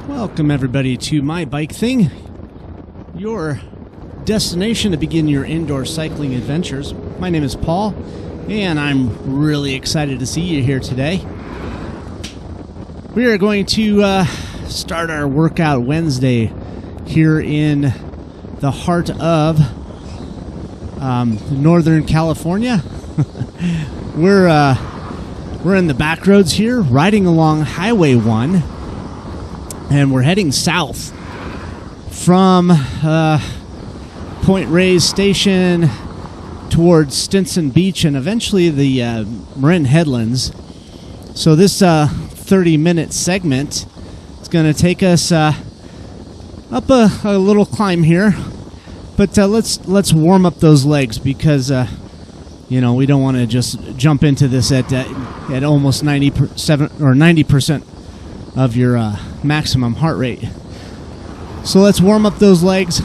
Welcome everybody to My Bike Thing, your destination to begin your indoor cycling adventures. My name is Paul, and I'm really excited to see you here today. We are going to start our workout Wednesday here in the heart of Northern California. We're in the back roads here, riding along Highway 1. And we're heading south from Point Reyes Station towards Stinson Beach and eventually the Marin Headlands. So this 30-minute segment is going to take us up a little climb here. But let's warm up those legs because we don't want to just jump into this at almost 97 or 90% of your maximum heart rate. So let's warm up those legs.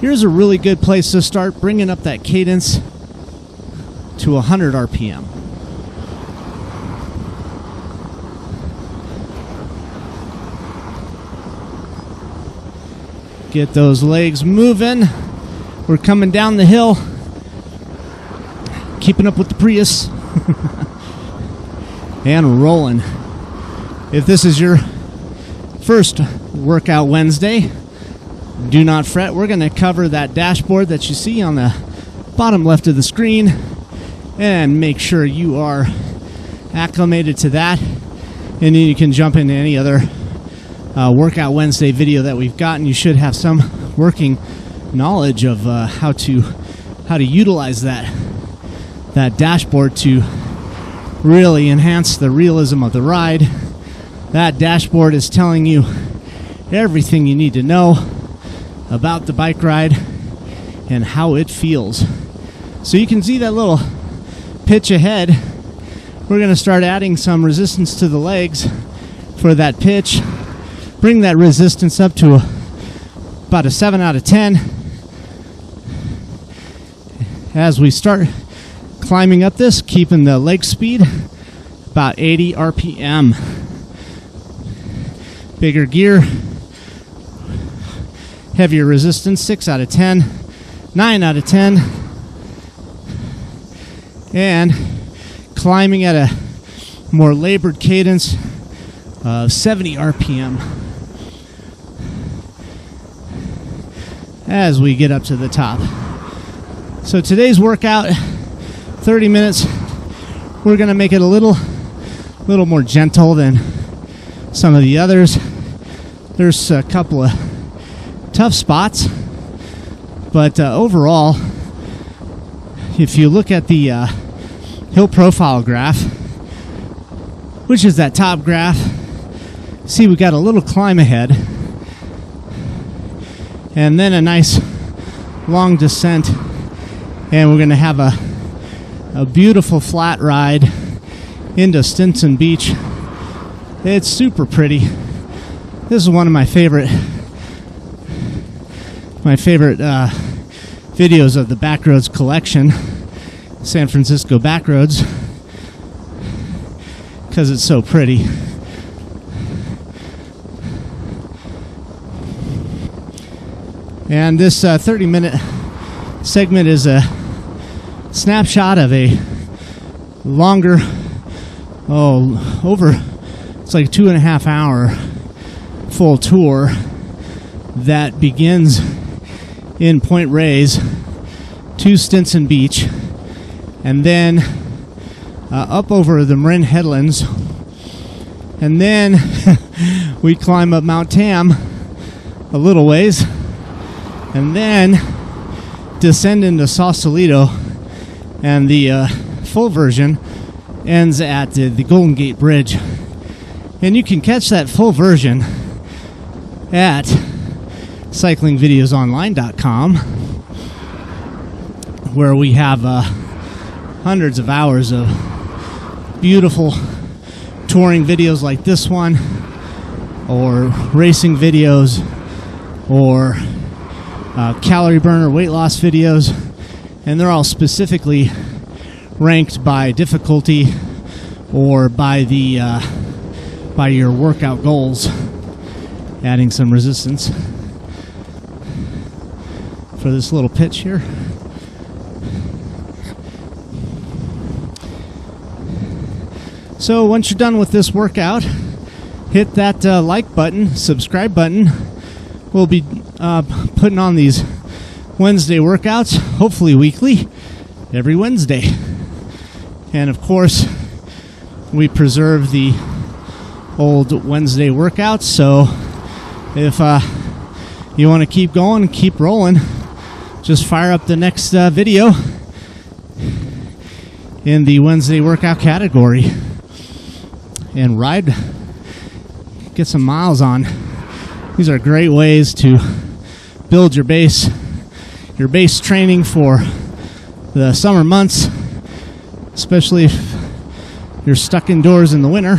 Here's a really good place to start, bringing up that cadence to 100 RPM. Get those legs moving. We're coming down the hill, keeping up with the Prius, and rolling. If this is your first workout Wednesday, do not fret. We're going to cover that dashboard that you see on the bottom left of the screen and make sure you are acclimated to that. And then you can jump into any other workout Wednesday video that we've got, and you should have some working knowledge of how to utilize that dashboard to really enhance the realism of the ride. That dashboard is telling you everything you need to know about the bike ride and how it feels. So you can see that little pitch ahead. We're going to start adding some resistance to the legs for that pitch. Bring that resistance up to about a 7 out of 10. As we start climbing up this, keeping the leg speed about 80 RPM. Bigger gear, heavier resistance, 6 out of 10, 9 out of 10, and climbing at a more labored cadence of 70 RPM as we get up to the top. So today's workout, 30 minutes, we're going to make it a little more gentle than some of the others. There's a couple of tough spots, but overall, if you look at the hill profile graph, which is that top graph, see we got a little climb ahead and then a nice long descent, and we're going to have a beautiful flat ride into Stinson Beach. It's super pretty. This is one of my favorite videos of the Backroads collection, San Francisco Backroads, because it's so pretty. And this 30-minute segment is a snapshot of a longer, it's like 2.5 hour full tour that begins in Point Reyes to Stinson Beach, and then up over the Marin Headlands, and then we climb up Mount Tam a little ways, and then descend into Sausalito, and the full version ends at the Golden Gate Bridge. And you can catch that full version at cyclingvideosonline.com, where we have hundreds of hours of beautiful touring videos like this one, or racing videos, or calorie burner weight loss videos, and they're all specifically ranked by difficulty or by the by your workout goals. adding some resistance for this little pitch here. So once you're done with this workout, hit that like button, subscribe button. We'll be putting on these Wednesday workouts, hopefully weekly, every Wednesday. And of course, we preserve the old Wednesday workouts, so if you want to keep going, keep rolling, just fire up the next video in the Wednesday workout category and ride, get some miles on. These are great ways to build your base training for the summer months, especially if you're stuck indoors in the winter.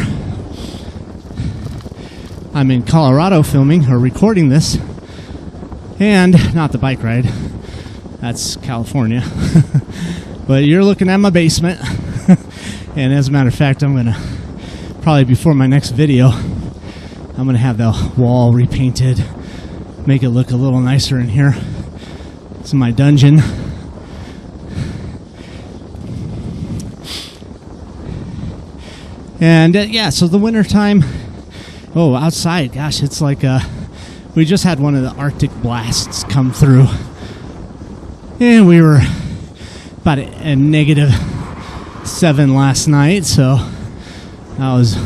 I'm in Colorado filming or recording this, and not the bike ride, that's California. But you're looking at my basement. And as a matter of fact, I'm gonna probably, before my next video, I'm gonna have the wall repainted, make it look a little nicer in here. It's my dungeon. And yeah, so the winter time, oh, outside, gosh, it's like we just had one of the Arctic blasts come through, and we were about a -7 last night, so I was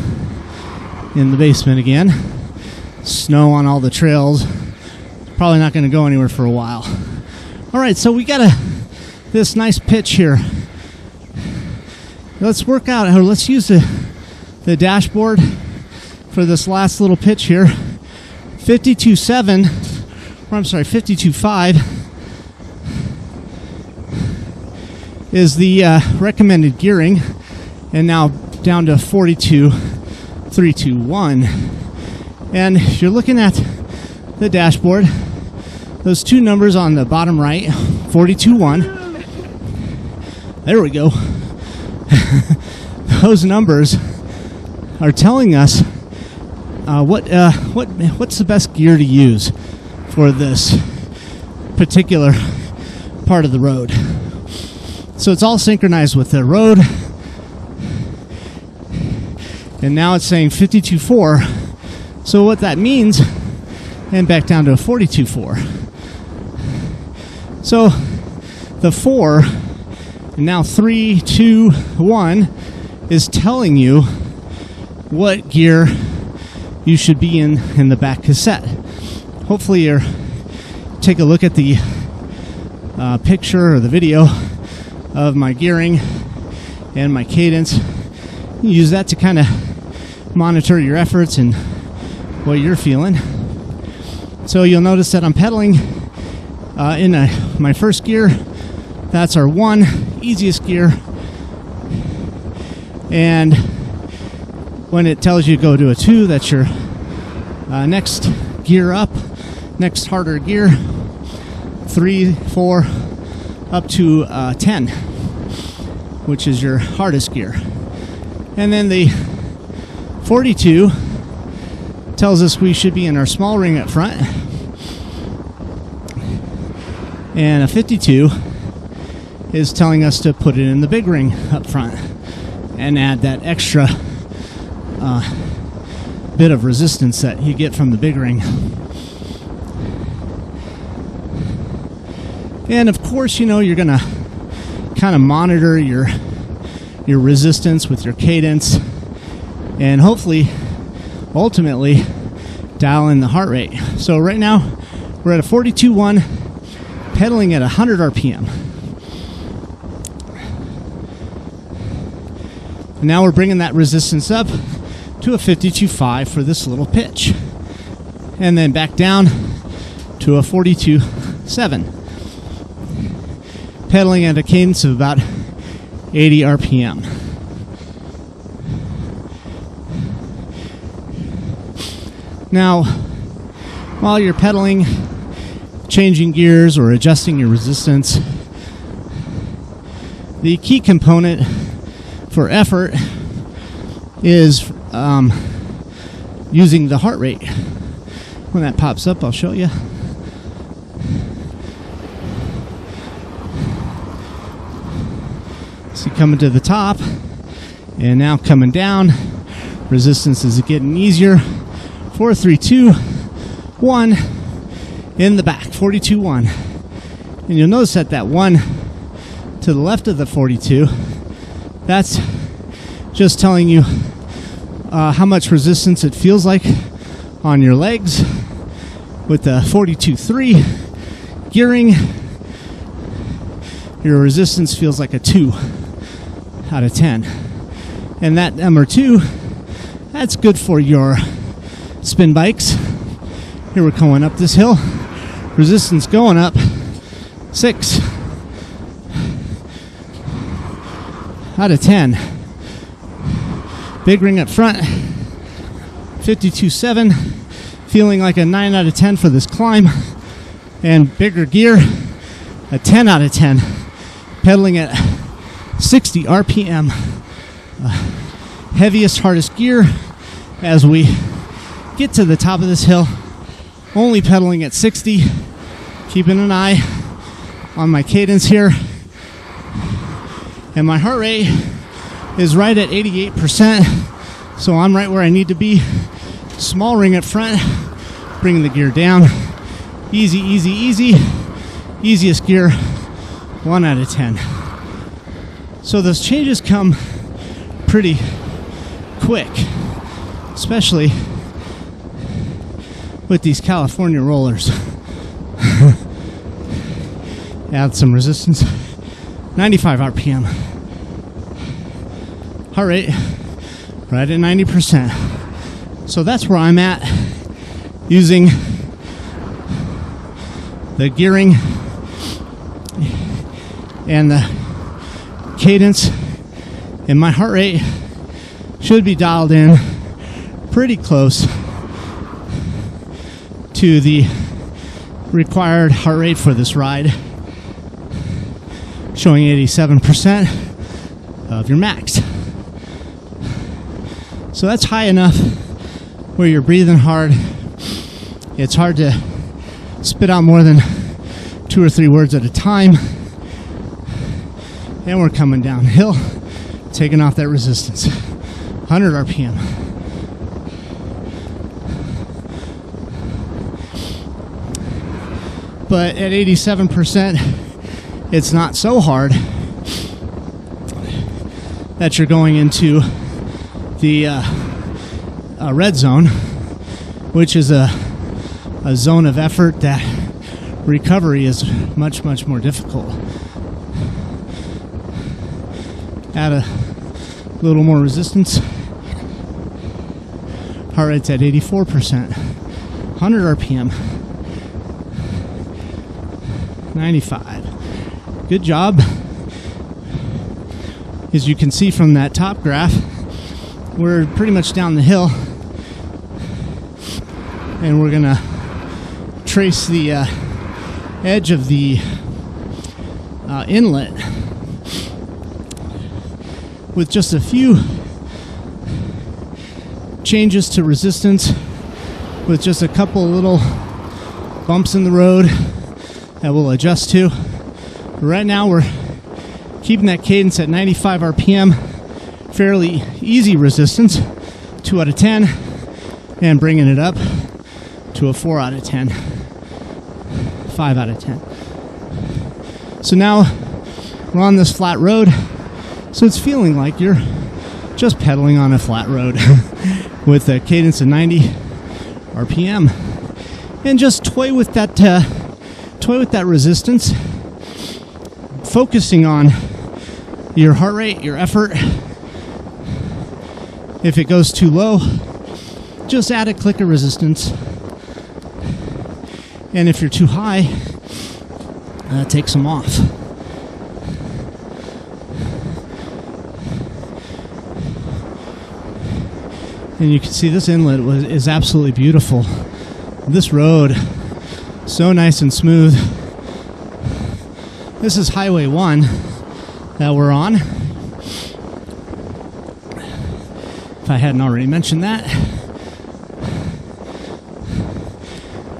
in the basement again. Snow on all the trails. Probably not going to go anywhere for a while. All right, so we got this nice pitch here. Let's work out, or let's use the dashboard for this last little pitch here. 52.5 is the recommended gearing, and now down to 42.321. And if you're looking at the dashboard, those two numbers on the bottom right, 42.1, there we go. Those numbers are telling us what's the best gear to use for this particular part of the road. So it's all synchronized with the road, and now it's saying 52.4. So what that means, and back down to a 42.4. So the 4, and now 3, 2, 1 is telling you what gear you should be in the back cassette. Hopefully you take a look at the picture or the video of my gearing and my cadence. You use that to kind of monitor your efforts and what you're feeling. So you'll notice that I'm pedaling in my first gear. That's our 1, easiest gear. And when it tells you to go to a 2, that's your next gear up, next harder gear. 3, 4, up to 10, which is your hardest gear. And then the 42 tells us we should be in our small ring up front, and a 52 is telling us to put it in the big ring up front and add that extra bit of resistance that you get from the big ring. And of course, you know, you're gonna kind of monitor your resistance with your cadence, and hopefully ultimately dial in the heart rate. So right now we're at a 42.1, pedaling at 100 RPM. And now we're bringing that resistance up to a 52.5 for this little pitch, and then back down to a 42.7, pedaling at a cadence of about 80 RPM. Now, while you're pedaling, changing gears or adjusting your resistance, the key component for effort is using the heart rate. When that pops up, I'll show you. See, coming to the top, and now coming down. Resistance is getting easier. 4, 3, 2, 1. In the back, 42, 1. And you'll notice that 1 to the left of the 42, that's just telling you how much resistance it feels like on your legs. With the 42.3 gearing, your resistance feels like a 2 out of 10. And that number 2, that's good for your spin bikes. Here we're going up this hill. Resistance going up 6 out of 10. Big ring up front, 52.7, feeling like a 9 out of 10 for this climb. And bigger gear, a 10 out of 10, pedaling at 60 RPM. Heaviest, hardest gear as we get to the top of this hill, only pedaling at 60, keeping an eye on my cadence here. And my heart rate is right at 88%, so I'm right where I need to be. Small ring up front, bringing the gear down. Easy, easy, easy. Easiest gear, 1 out of 10. So those changes come pretty quick, especially with these California rollers. Add some resistance. 95 RPM. Heart rate right at 90%. So that's where I'm at, using the gearing and the cadence, and my heart rate should be dialed in pretty close to the required heart rate for this ride, showing 87% of your max. So that's high enough where you're breathing hard. It's hard to spit out more than 2 or 3 words at a time. And we're coming downhill, taking off that resistance. 100 RPM. But at 87%, it's not so hard that you're going into the red zone, which is a zone of effort that recovery is much, much more difficult. Add a little more resistance. Heart rate's at 84%. 100 RPM. 95. Good job. As you can see from that top graph, we're pretty much down the hill, and we're gonna trace the edge of the inlet with just a few changes to resistance, with just a couple little bumps in the road that we'll adjust to. But right now we're keeping that cadence at 95 RPM, fairly easy resistance, 2 out of 10, and bringing it up to a 4 out of 10, 5 out of 10. So now we're on this flat road, so it's feeling like you're just pedaling on a flat road with a cadence of 90 RPM. And just toy with that resistance, focusing on your heart rate, your effort. If it goes too low, just add a click of resistance. And if you're too high, take some off. And you can see this inlet is absolutely beautiful. This road, so nice and smooth. This is Highway 1 that we're on, if I hadn't already mentioned that.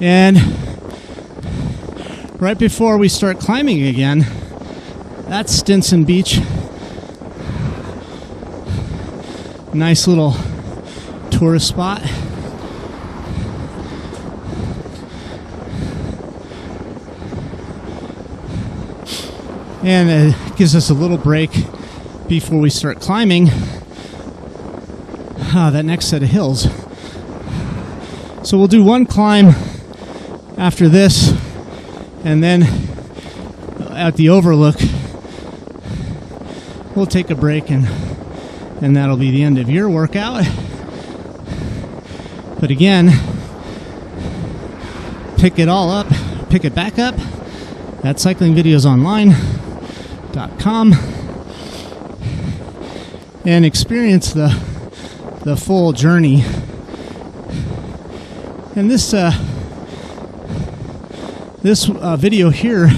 And right before we start climbing again, that's Stinson Beach. Nice little tourist spot. And it gives us a little break before we start climbing that next set of hills. So we'll do one climb after this, and then at the overlook we'll take a break, and that'll be the end of your workout. But again, pick it back up at cyclingvideosonline.com and experience the full journey. And this video here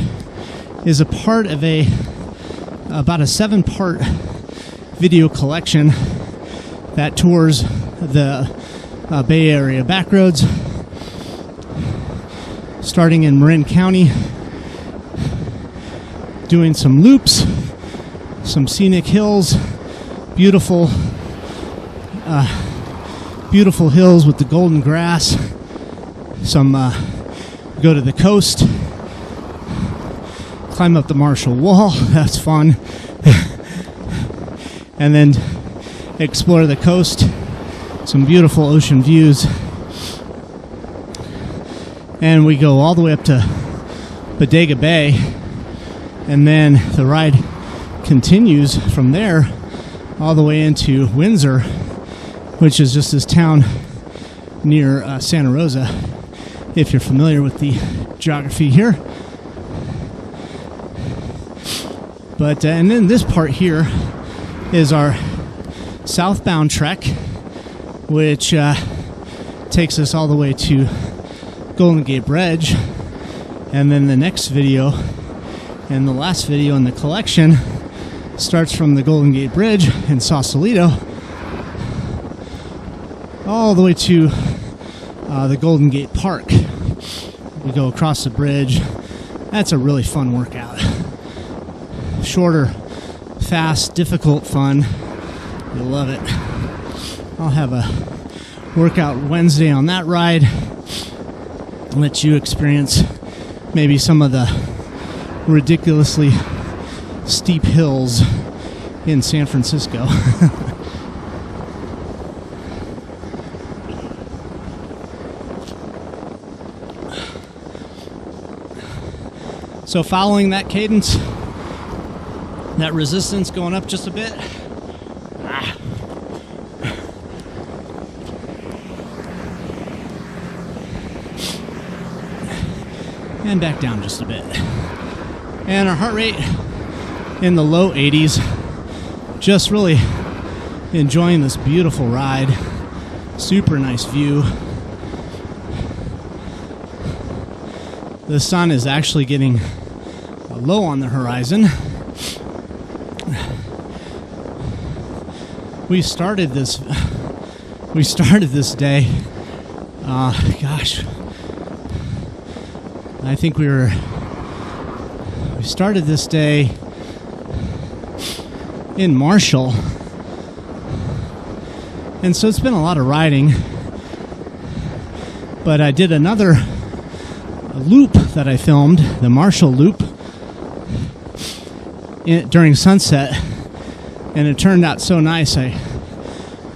is a part of about a 7-part video collection that tours the Bay Area backroads, starting in Marin County, doing some loops, some scenic hills, beautiful hills with the golden grass. Some go to the coast, climb up the Marshall Wall, that's fun, and then explore the coast, some beautiful ocean views, and we go all the way up to Bodega Bay, and then the ride continues from there all the way into Windsor, which is just this town near Santa Rosa, if you're familiar with the geography here. But and then this part here is our southbound trek, which takes us all the way to Golden Gate Bridge. And then the next video and the last video in the collection starts from the Golden Gate Bridge in Sausalito all the way to the Golden Gate Park. We go across the bridge. That's a really fun workout. Shorter, fast, difficult, fun. You'll love it. I'll have a workout Wednesday on that ride. Let you experience maybe some of the ridiculously steep hills in San Francisco. So following that cadence, that resistance going up just a bit. And back down just a bit. And our heart rate in the low 80s. Just really enjoying this beautiful ride. Super nice view. The sun is actually getting low on the horizon. We started this day, gosh, I think we started this day in Marshall, and so it's been a lot of riding, but I did another loop that I filmed, the Marshall loop, during sunset, and it turned out so nice. I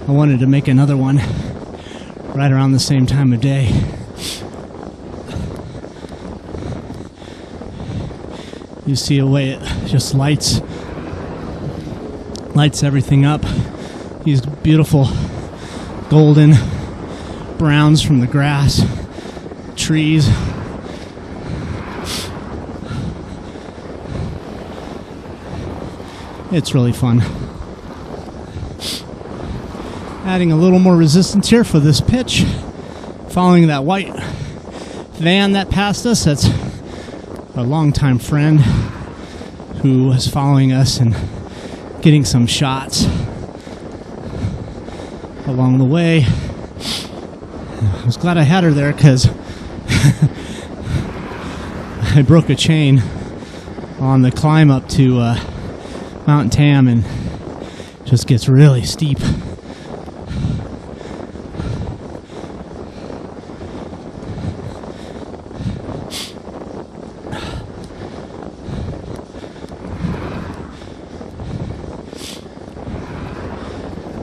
wanted to make another one right around the same time of day. You see a way it just lights everything up. These beautiful golden browns from the grass, trees. It's really fun. Adding a little more resistance here for this pitch. Following that white van that passed us. That's a longtime friend who was following us and getting some shots along the way. I was glad I had her there because I broke a chain on the climb up to Mount Tam, and just gets really steep.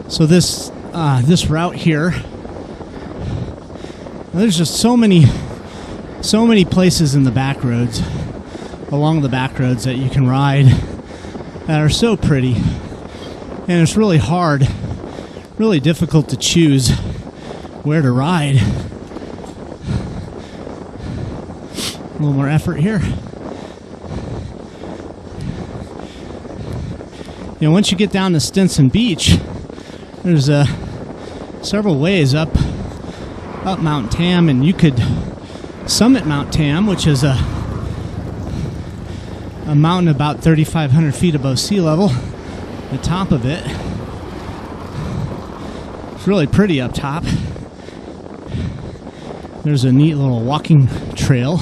So this route here, there's just so many places in the back roads, along the back roads, that you can ride that are so pretty, and it's really hard, really difficult to choose where to ride. A little more effort here. You know, once you get down to Stinson Beach, there's several ways up Mount Tam, and you could summit Mount Tam, which is a mountain about 3,500 feet above sea level. The top of it, it's really pretty up top. There's a neat little walking trail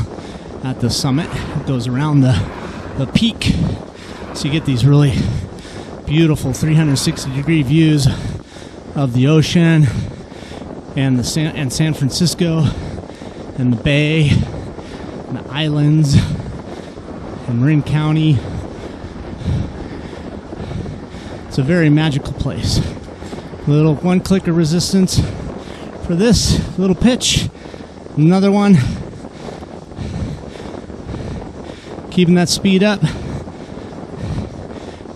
at the summit that goes around the peak, so you get these really beautiful 360-degree views of the ocean and San Francisco and the bay and the islands and Marin County. It's a very magical place. Little one click of resistance for this little pitch. Another one. Keeping that speed up.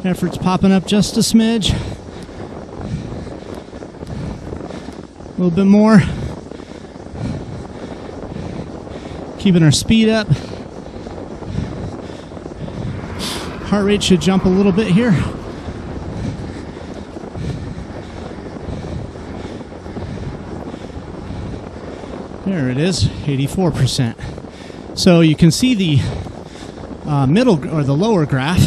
Effort's popping up just a smidge. A little bit more. Keeping our speed up. Heart rate should jump a little bit here. There it is, 84%. So you can see the middle or the lower graph.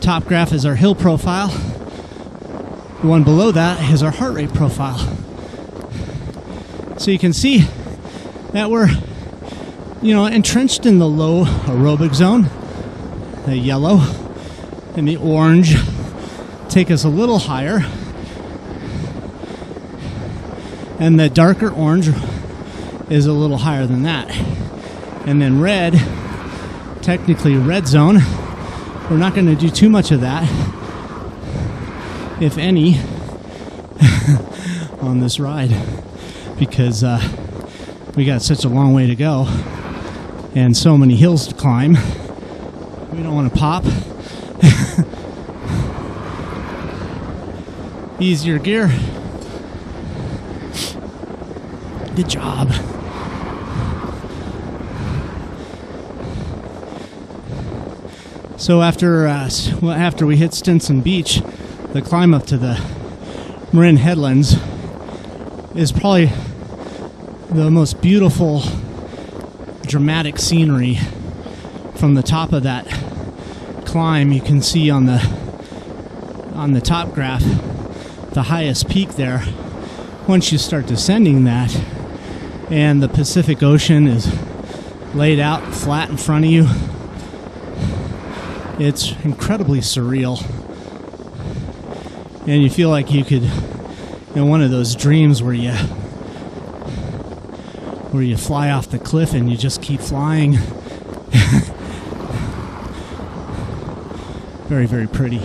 Top graph is our hill profile. The one below that is our heart rate profile. So you can see that we're, entrenched in the low aerobic zone. The yellow and the orange take us a little higher, and the darker orange is a little higher than that. And then red, technically red zone, we're not going to do too much of that, if any, on this ride, because we got such a long way to go and so many hills to climb. We don't want to pop. Easier gear. Good job. So after we hit Stinson Beach, the climb up to the Marin Headlands is probably the most beautiful, dramatic scenery. From the top of that climb, you can see on the top graph the highest peak there. Once you start descending that, and the Pacific Ocean is laid out flat in front of you, it's incredibly surreal, and you feel like you could, one of those dreams where you fly off the cliff and you just keep flying. Very, very pretty.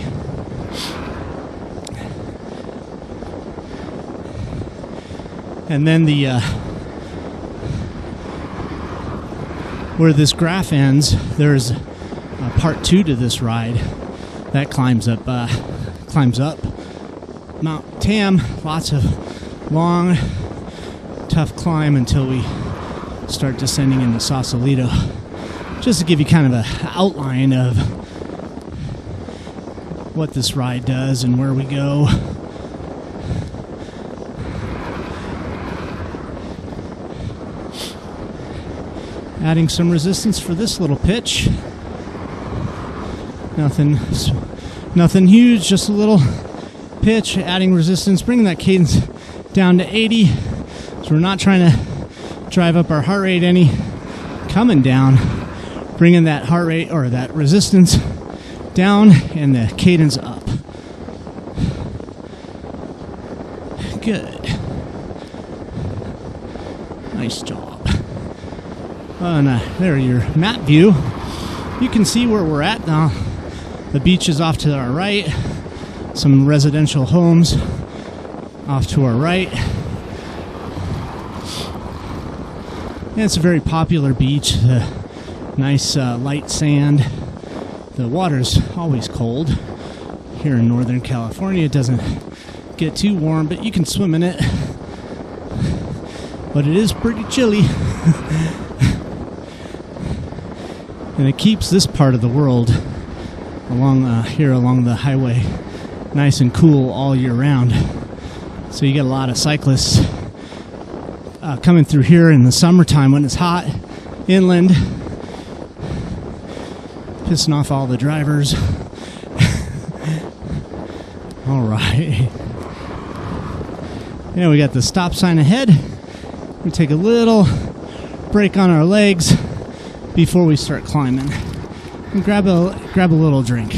And then where this graph ends, there's part 2 to this ride that climbs up Mount Tam. Lots of long, tough climb until we start descending into Sausalito. Just to give you kind of an outline of what this ride does and where we go. Adding some resistance for this little pitch. Nothing huge, just a little pitch, adding resistance, bringing that cadence down to 80. So we're not trying to drive up our heart rate any, coming down, bringing that heart rate or that resistance down and the cadence up. Good. Nice job. And there, your map view. You can see where we're at now. The beach is off to our right. Some residential homes off to our right. And it's a very popular beach. Nice light sand. The water's always cold. Here in Northern California, it doesn't get too warm, but you can swim in it. But it is pretty chilly. And it keeps this part of the world along here along the highway nice and cool all year round. So you get a lot of cyclists coming through here in the summertime when it's hot, inland, pissing off all the drivers. All right. Yeah, we got the stop sign ahead. We take a little break on our legs before we start climbing. And grab a little drink.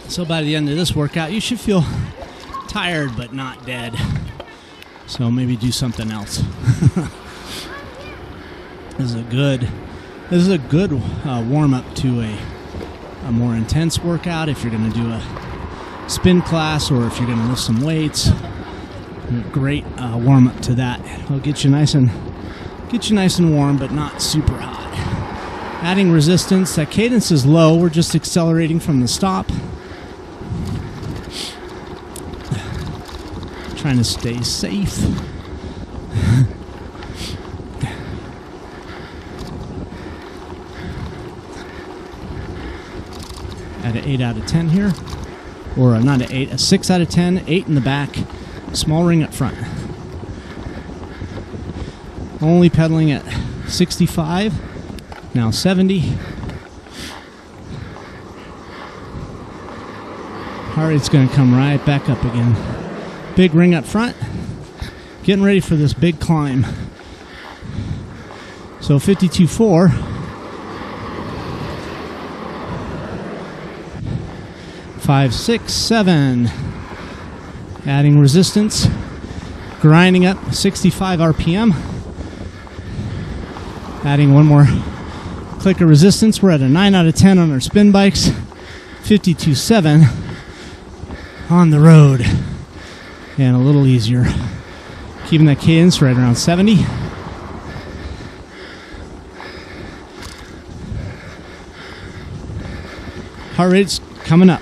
So by the end of this workout, you should feel tired but not dead. So maybe do something else. This is a good warm-up to a more intense workout. If you're going to do a spin class or if you're going to lift some weights, great warm-up to that. It'll get you nice and warm, but not super hot. Adding resistance. That cadence is low. We're just accelerating from the stop. Trying to stay safe. At an 8 out of 10 here. Or not an 8, a 6 out of 10. 8 in the back. Small ring up front. Only pedaling at 65. Now 70. Heart rate's going to come right back up again. Big ring up front. Getting ready for this big climb. So 52.4. 5, 6, 7. Adding resistance. Grinding up 65 RPM. Adding one more click of resistance. We're at a 9 out of 10 on our spin bikes. 52.7 on the road. And a little easier. Keeping that cadence right around 70. Heart rate's coming up.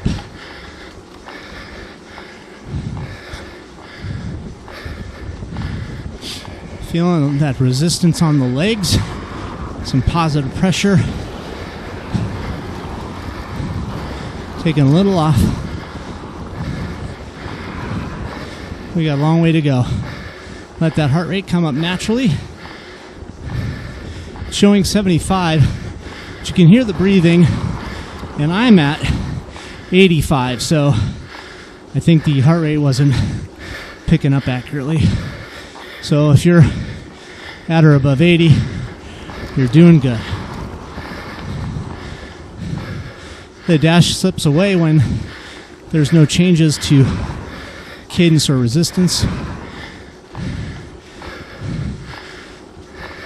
Feeling that resistance on the legs. Some positive pressure. Taking a little off. We got a long way to go. Let that heart rate come up naturally. Showing 75. But you can hear the breathing. And I'm at 85. So I think the heart rate wasn't picking up accurately. So if you're at or above 80, you're doing good. The dash slips away when there's no changes to cadence or resistance.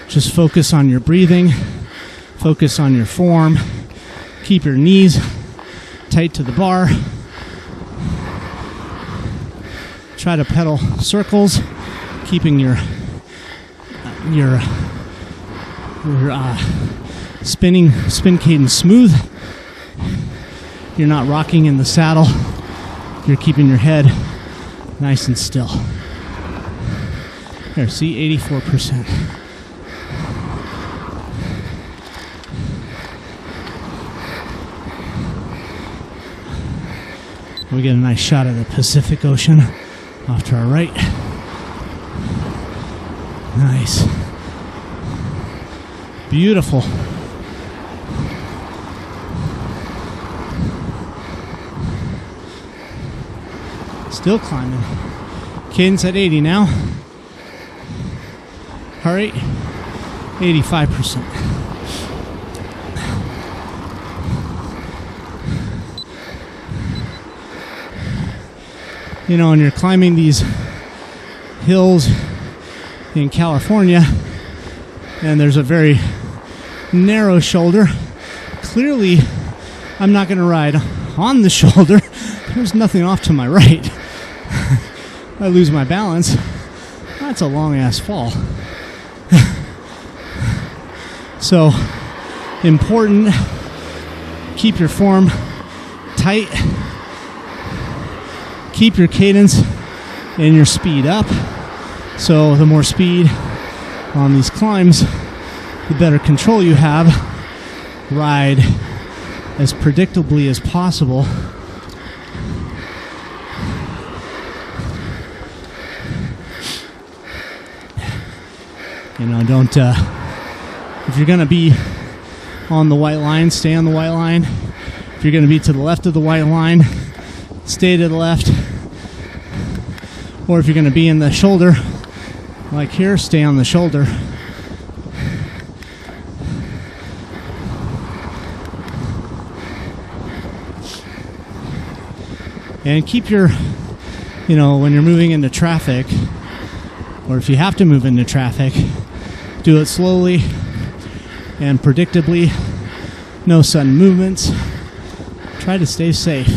Just focus on your breathing, focus on your form, keep your knees tight to the bar. Try to pedal circles, keeping your spin cadence smooth. You're not rocking in the saddle. You're keeping your head nice and still. There, see, 84%. We get a nice shot of the Pacific Ocean off to our right. Nice. Beautiful. Still climbing. Cadence at 80 now. Heart rate, 85%. You know, when you're climbing these hills in California, and there's a very narrow shoulder, clearly I'm not going to ride on the shoulder. There's nothing off to my right. I lose my balance. That's a long ass fall. So important, keep your form tight, keep your cadence and your speed up. So the more speed on these climbs, the better control you have. Ride as predictably as possible. You know, don't, if you're going to be on the white line, stay on the white line. If you're going to be to the left of the white line, stay to the left. Or if you're going to be in the shoulder, like here, stay on the shoulder. And keep your, you know, when you're moving into traffic, or if you have to move into traffic, do it slowly and predictably. No sudden movements. Try to stay safe,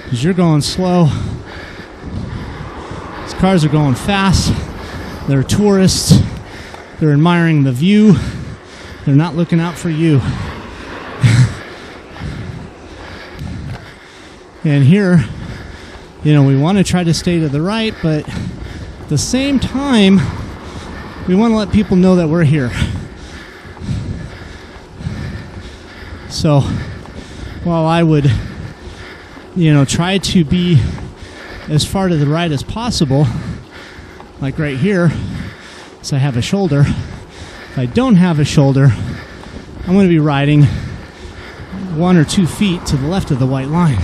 because you're going slow. These cars are going fast. They're tourists. They're admiring the view. They're not looking out for you. And here, you know, we want to try to stay to the right, but at the same time, we want to let people know that we're here. So, while I would, you know, try to be as far to the right as possible, like right here, so I have a shoulder. If I don't have a shoulder, I'm going to be riding 1 or 2 feet to the left of the white line.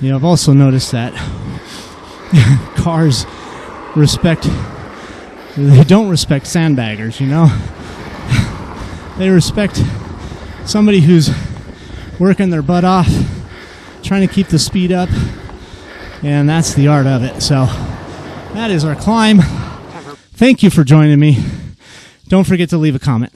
You know, I've also noticed that cars they don't respect sandbaggers, you know? They respect somebody who's working their butt off, trying to keep the speed up, and that's the art of it. So that is our climb. Thank you for joining me. Don't forget to leave a comment.